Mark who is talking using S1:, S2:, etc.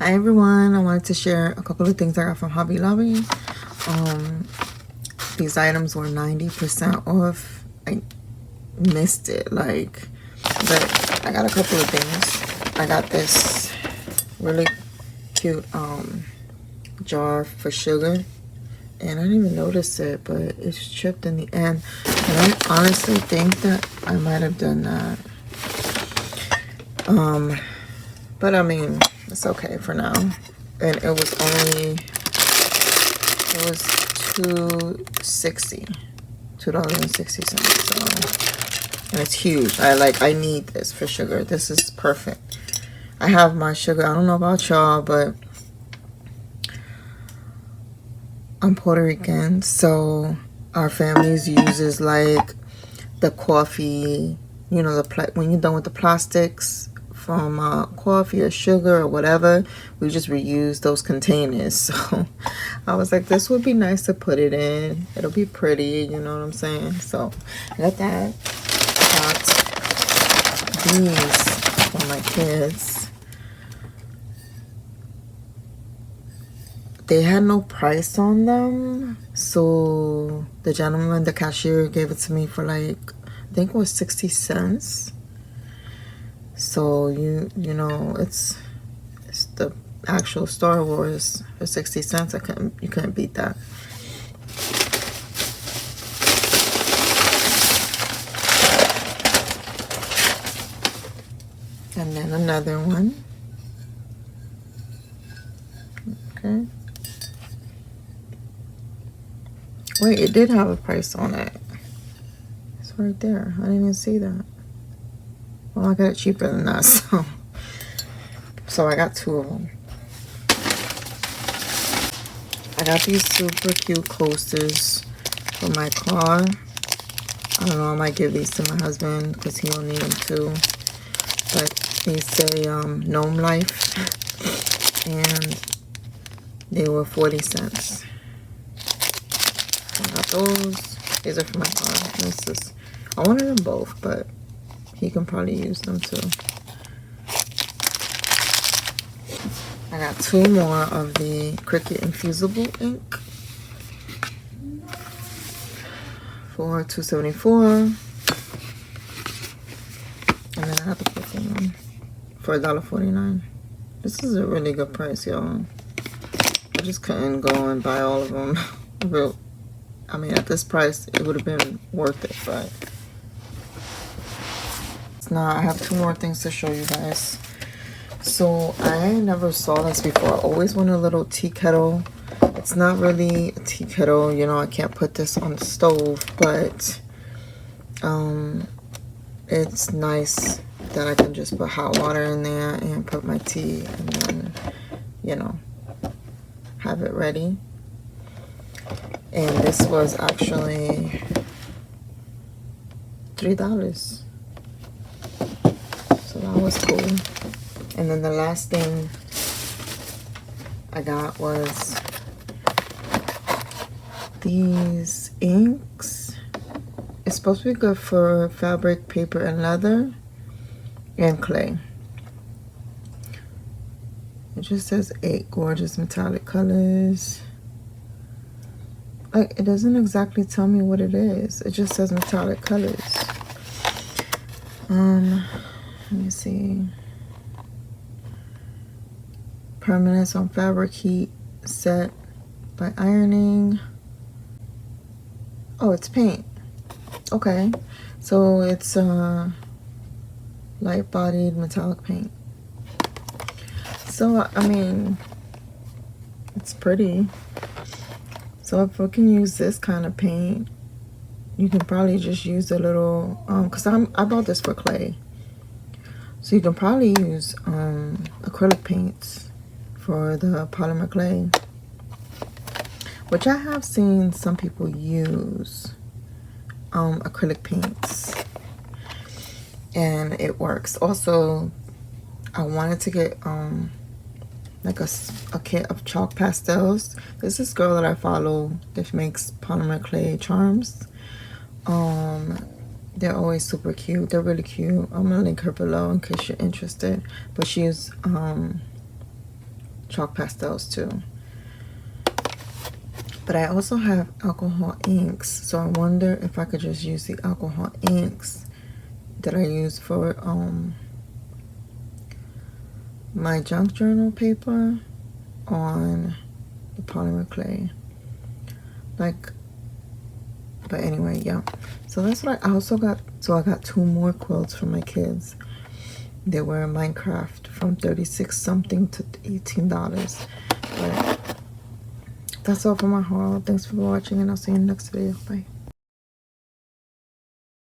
S1: Hi everyone, I wanted to share a couple of things I got from Hobby Lobby. These items were 90% off. I missed it, but I got a couple of things. I got this really cute jar for sugar, and I didn't even notice it, but it's chipped in the end. And I honestly think that I might have done that. But I mean, it's okay for now. And it was $2.60. So, and it's huge. I need this for sugar. This is perfect. I have my sugar. I don't know about y'all, but I'm Puerto Rican, so our families uses like the coffee, you know, when you're done with the plastics from coffee or sugar or whatever, we just reuse those containers. So I was like, this would be nice to put it in. It'll be pretty, you know what I'm saying? So I got that. I got these for my kids. They had no price on them, so the gentleman, the cashier, gave it to me for like, I think it was 60 cents. So you know, it's the actual Star Wars for 60 cents. You couldn't beat that. And then another one. Okay. Wait, it did have a price on it. It's right there. I didn't even see that. Well, I got it cheaper than that, so I got two of them. I got these super cute coasters for my car. I don't know, I might give these to my husband because he'll need them too. But these say Gnome Life, and they were 40 cents. I got those. These are for my car. I wanted them both, but he can probably use them too. I got two more of the Cricut infusible ink for $2.74, and then I got the Cricut one for $1.49. This is a really good price, y'all. I just couldn't go and buy all of them. I mean, at this price, it would have been worth it, but it's not. I have two more things to show you guys. So I never saw this before. I always wanted a little tea kettle. It's not really a tea kettle, you know, I can't put this on the stove, but it's nice that I can just put hot water in there and put my tea and then, you know, have it ready. And this was actually $3. So that was cool. And then the last thing I got was these inks. It's supposed to be good for fabric, paper, and leather, and clay. It just says 8 gorgeous metallic colors. Like, it doesn't exactly tell me what it is. It just says metallic colors. Let me see. Permanence on fabric, heat set by ironing. Oh, it's paint. Okay, so it's light-bodied metallic paint. So I mean, it's pretty. So if we can use this kind of paint, you can probably just use a little, cause I bought this for clay. So you can probably use acrylic paints for the polymer clay, which I have seen some people use acrylic paints, and it works. Also, I wanted to get like a kit of chalk pastels. There's this girl that I follow that makes polymer clay charms. They're always super cute. They're really cute. I'm gonna link her below in case you're interested. But she's chalk pastels too. But I also have alcohol inks, so I wonder if I could just use the alcohol inks that I use for my junk journal paper on the polymer clay. Like, but anyway, yeah. So that's what I also got. So I got 2 more quilts for my kids. They were in Minecraft from 36 something to $18. But that's all for my haul. Thanks for watching, and I'll see you in the next video. Bye.